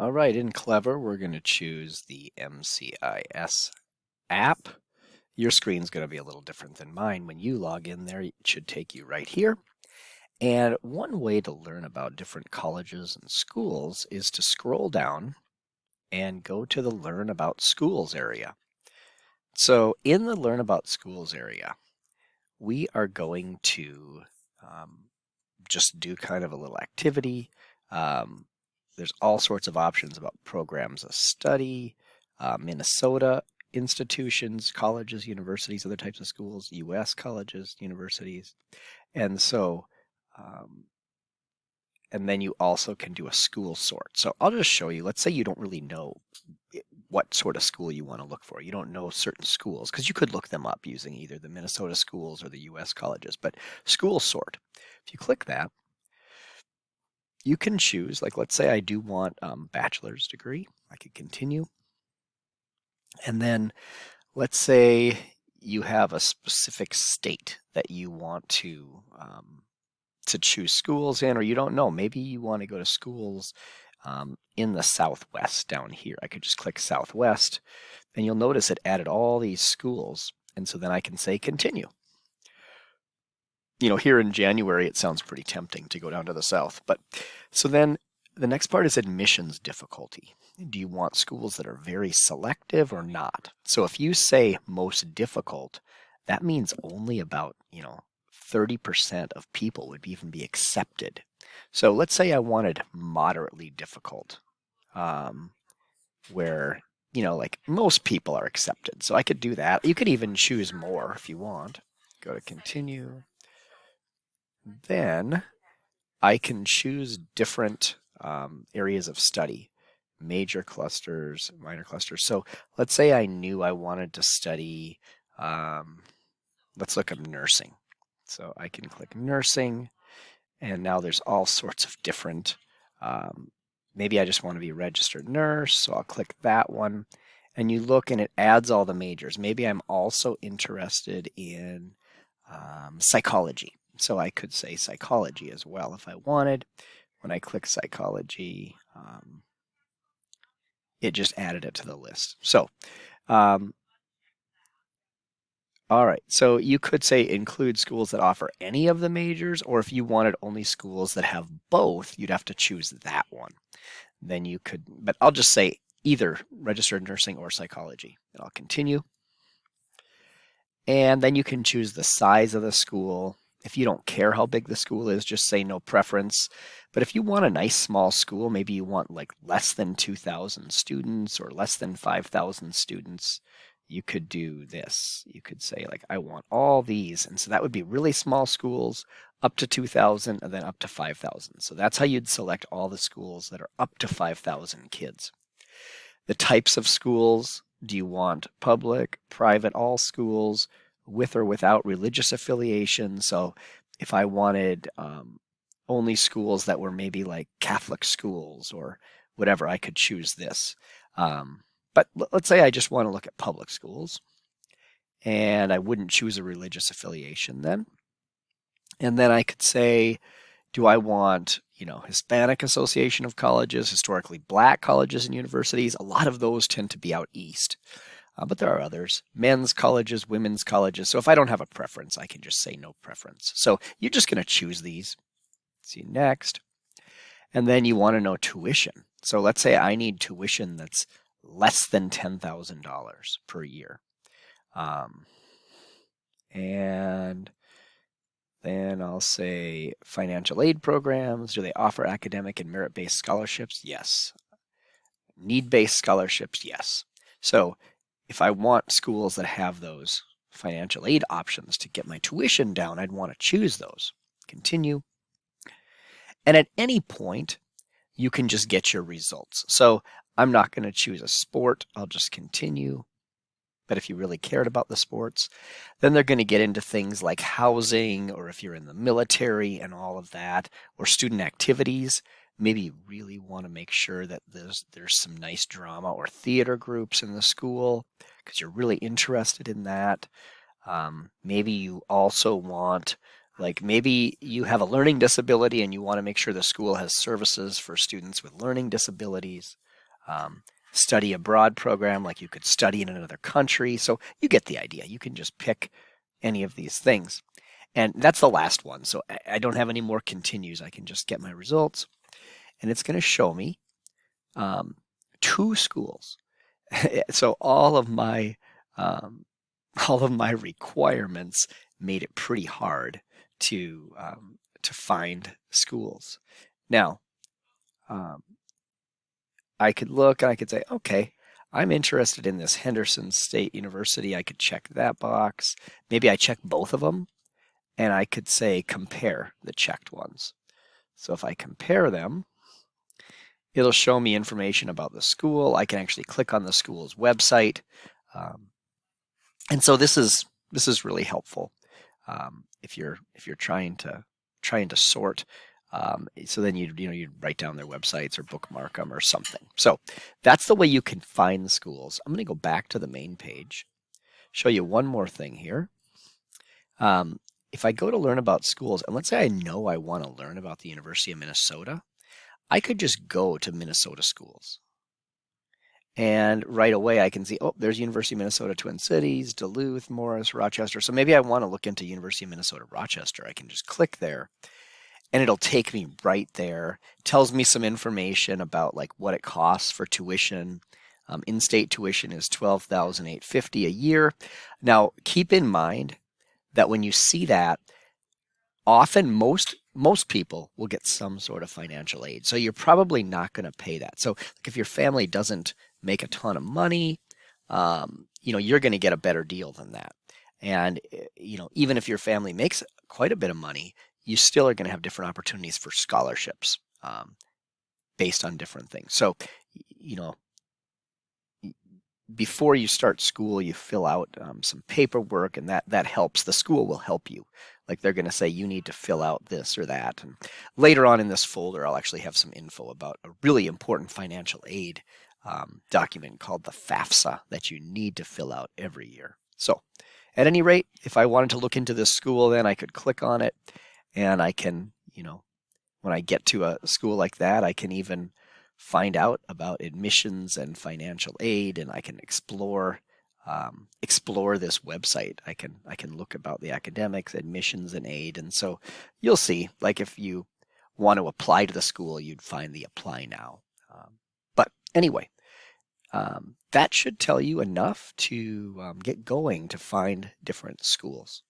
All right, in Clever, we're going to choose the MCIS app. Your screen's going to be a little different than mine. When you log in there, it should take you right here. And one way to learn about different colleges and schools is to scroll down and go to the Learn About Schools area. So in the Learn About Schools area, we are going to just do kind of a little activity. There's all sorts of options about programs of study, Minnesota institutions, colleges, universities, other types of schools, U.S. colleges, universities. And so, um, and then you also can do a school sort. So I'll just show you. Let's say you don't really know what sort of school you want to look for. You don't know certain schools because you could look them up using either the Minnesota schools or the U.S. colleges. But school sort, if you click that, you can choose, like let's say I do want bachelor's degree. I could continue. And then let's say you have a specific state that you want to choose schools in, or you don't know. Maybe you want to go to schools in the Southwest down here. I could just click Southwest, and you'll notice it added all these schools. And so then I can say continue. You know, here in January, it sounds pretty tempting to go down to the South. But so then the next part is admissions difficulty. Do you want schools that are very selective or not? So if you say most difficult, that means only about, 30% of people would even be accepted. So let's say I wanted moderately difficult, where, like most people are accepted. So I could do that. You could even choose more if you want. Go to continue. Then I can choose different areas of study, major clusters, minor clusters. So let's say I knew I wanted to study, let's look up nursing. So I can click nursing, and now there's all sorts of different, maybe I just want to be a registered nurse, so I'll click that one. And you look and it adds all the majors. Maybe I'm also interested in psychology. So I could say psychology as well if I wanted. When I click psychology, it just added it to the list. So, all right. So you could say include schools that offer any of the majors, or if you wanted only schools that have both, you'd have to choose that one. Then you could, but I'll just say either registered nursing or psychology. And I'll continue. And then you can choose the size of the school. If you don't care how big the school is, just say no preference. But if you want a nice small school, maybe you want like less than 2,000 students or less than 5,000 students, you could do this. You could say like, I want all these. And so that would be really small schools up to 2,000 and then up to 5,000. So that's how you'd select all the schools that are up to 5,000 kids. The types of schools, do you want public, private, all schools, with or without religious affiliation? So if I wanted only schools that were maybe like Catholic schools or whatever, I could choose this. But let's say I just want to look at public schools, and I wouldn't choose a religious affiliation then. And then I could say, do I want, Hispanic Association of Colleges, historically black colleges and universities? A lot of those tend to be out east. But there are others, men's colleges, women's colleges. So if I don't have a preference, I can just say no preference. So you're just going to choose these. See next. And then you want to know tuition. So let's say I need tuition that's less than $10,000 per year. And then I'll say financial aid programs. Do they offer academic and merit-based scholarships? Yes. Need-based scholarships? Yes. So if I want schools that have those financial aid options to get my tuition down, I'd want to choose those. Continue. And at any point, you can just get your results. So I'm not going to choose a sport. I'll just continue. But if you really cared about the sports, then they're going to get into things like housing, or if you're in the military and all of that, or student activities. Maybe you really want to make sure that there's some nice drama or theater groups in the school because you're really interested in that. Maybe you also want, like maybe you have a learning disability and you want to make sure the school has services for students with learning disabilities. study abroad program, like you could study in another country. So you get the idea. You can just pick any of these things. And that's the last one. So I don't have any more continues. I can just get my results. And it's going to show me 2 schools. So um, all of my requirements made it pretty hard to find schools. Now, um, I could look and I could say, okay, I'm interested in this Henderson State University. I could check that box. Maybe I check both of them, and I could say compare the checked ones. So if I compare them, it'll show me information about the school. I can actually click on the school's website. Um, and so this is really helpful if you're trying to sort. So then you'd write down their websites or bookmark them or something. So that's the way you can find the schools. I'm going to go back to the main page, show you one more thing here. If I go to learn about schools, and let's say I know I want to learn about the University of Minnesota, I could just go to Minnesota schools. And right away I can see, oh, there's University of Minnesota Twin Cities, Duluth, Morris, Rochester. So maybe I want to look into University of Minnesota Rochester. I can just click there and it'll take me right there. Tells me some information about like what it costs for tuition. In-state tuition is $12,850 a year. Now, keep in mind that when you see that, often most people will get some sort of financial aid. So you're probably not going to pay that. So like if your family doesn't make a ton of money, you're going to get a better deal than that. And even if your family makes quite a bit of money, you still are going to have different opportunities for scholarships based on different things. So, before you start school, you fill out some paperwork, and that helps. The school will help you. Like they're going to say you need to fill out this or that. And later on in this folder, I'll actually have some info about a really important financial aid document called the FAFSA that you need to fill out every year. So at any rate, if I wanted to look into this school, then I could click on it, and I can, when I get to a school like that, I can even find out about admissions and financial aid, and I can explore this website. I can look about the academics, admissions, and aid. And so you'll see, like if you want to apply to the school, you'd find the apply now. But anyway, that should tell you enough to get going to find different schools.